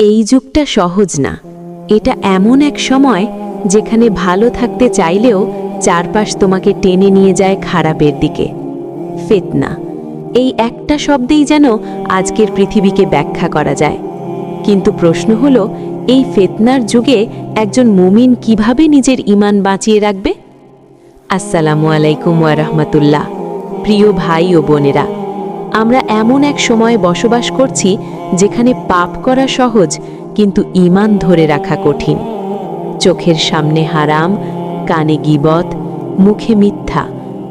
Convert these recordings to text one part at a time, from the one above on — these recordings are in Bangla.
এই যুগটা সহজ না। এটা এমন এক সময় যেখানে ভালো থাকতে চাইলেও চারপাশ তোমাকে টেনে নিয়ে যায় খারাপের দিকে। ফিতনা, এই একটা শব্দেই যেন আজকের পৃথিবীকে ব্যাখ্যা করা যায়। কিন্তু প্রশ্ন হলো, এই ফিতনার যুগে একজন মুমিন কিভাবে নিজের ঈমান বাঁচিয়ে রাখবে? আসসালামু আলাইকুম ওয়া রাহমাতুল্লাহ। প্রিয় ভাই ও বোনেরা, আমরা এমন এক সময়ে বসবাস করছি যেখানে পাপ করা সহজ, কিন্তু ঈমান ধরে রাখা কঠিন। চোখের সামনে হারাম, কানে গীবত, মুখে মিথ্যা,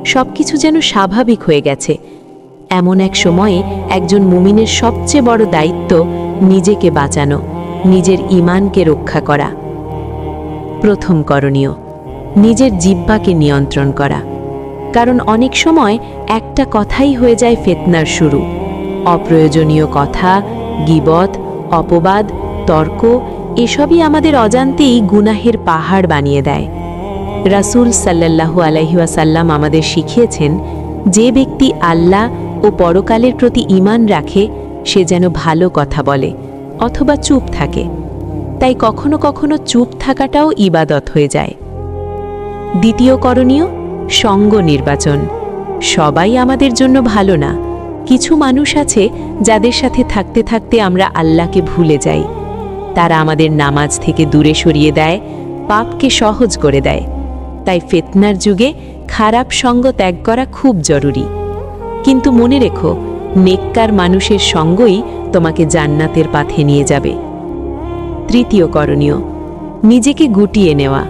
সবকিছু যেন স্বাভাবিক হয়ে গেছে। এমন এক সময়ে একজন মুমিনের সবচেয়ে বড় দায়িত্ব নিজেকে বাঁচানো, নিজের ঈমানকে রক্ষা করা। প্রথম করণীয়, নিজের জিহ্বাকে নিয়ন্ত্রণ করা। কারণ অনেক সময় একটা কথাই হয়ে যায় ফিতনার শুরু। অপ্রয়োজনীয় কথা, গীবত, অপবাদ, তর্ক, এসবই আমাদের অজান্তেই গুনাহের পাহাড় বানিয়ে দেয়। রাসূল সাল্লাল্লাহু আলাইহি ওয়াসাল্লাম আমাদের শিখিয়েছেন, যে ব্যক্তি আল্লাহ ও পরকালের প্রতি ঈমান রাখে সে যেন ভালো কথা বলে অথবা চুপ থাকে। তাই কখনো কখনো চুপ থাকাটাও ইবাদত হয়ে যায়। দ্বিতীয় করণীয়, সঙ্গ নির্বাচন। সবাই আমাদের জন্য ভালো না। কিছু মানুষ আছে যাদের সাথে থাকতে থাকতে আমরা আল্লাহকে ভুলে যাই। তারা আমাদের নামাজ থেকে দূরে সরিয়ে দেয়, পাপকে সহজ করে দেয়। তাই ফিতনার যুগে খারাপ সঙ্গ ত্যাগ করা খুব জরুরি। কিন্তু মনে রেখো, নেককার মানুষের সঙ্গই তোমাকে জান্নাতের পথে নিয়ে যাবে। তৃতীয় করণীয়, নিজেকে গুটিয়ে নেওয়া।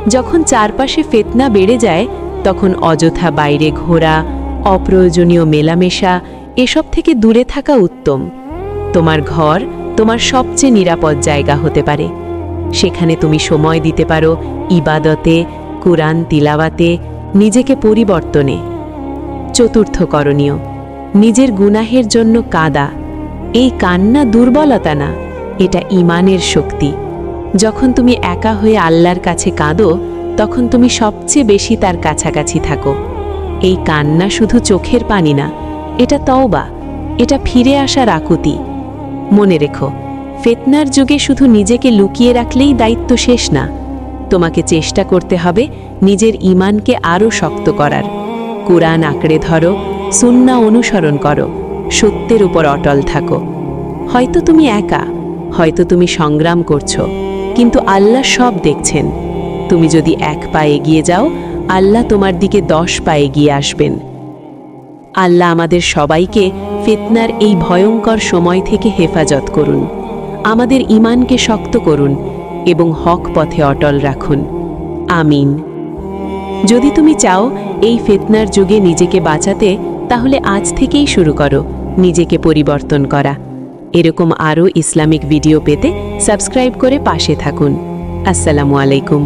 যখন চারপাশে ফিতনা বেড়ে যায় তখন অযথা বাইরে ঘোরা, অপ্রয়োজনীয় মেলামেশা, এসব থেকে দূরে থাকা উত্তম। তোমার ঘর তোমার সবচেয়ে নিরাপদ জায়গা হতে পারে। সেখানে তুমি সময় দিতে পারো ইবাদতে, কুরআন তিলাওয়াতে, নিজেকে পরিবর্তনে। চতুর্থ করণীয়, নিজের গুনাহের জন্য কাঁদা। এই কান্না দুর্বলতা না, এটা ঈমানের শক্তি। যখন তুমি একা হয়ে আল্লাহর কাছে কাঁদো তখন তুমি সবচেয়ে বেশি তার কাছাকাছি থাকো। এই কান্না শুধু চোখের পানি না, এটা তওবা, এটা ফিরে আসার আকুতি। মনে রেখো, ফিতনার যুগে শুধু নিজেকে লুকিয়ে রাখলেই দায়িত্ব শেষ না। তোমাকে চেষ্টা করতে হবে নিজের ঈমানকে আরও শক্ত করার। কুরআন আঁকড়ে ধরো, সুন্নাহ অনুসরণ করো, সত্যের উপর অটল থাকো। হয়তো তুমি একা, হয়তো তুমি সংগ্রাম করছো, কিন্তু আল্লাহ সব দেখছেন। তুমি যদি এক পা এগিয়ে যাও, আল্লাহ তোমার দিকে 10 পা এগিয়ে আসবেন। আল্লাহ আমাদের সবাইকে ফিতনার এই ভয়ঙ্কর সময় থেকে হেফাজত করুন। আমাদের ঈমানকে শক্ত করুন এবং হক পথে অটল রাখুন। আমিন। যদি তুমি চাও এই ফিতনার যুগে নিজেকে বাঁচাতে, তাহলে আজ থেকেই শুরু করো নিজেকে পরিবর্তন করা। এরকম আরও ইসলামিক ভিডিও পেতে সাবস্ক্রাইব করে পাশে থাকুন। আসসালামু আলাইকুম।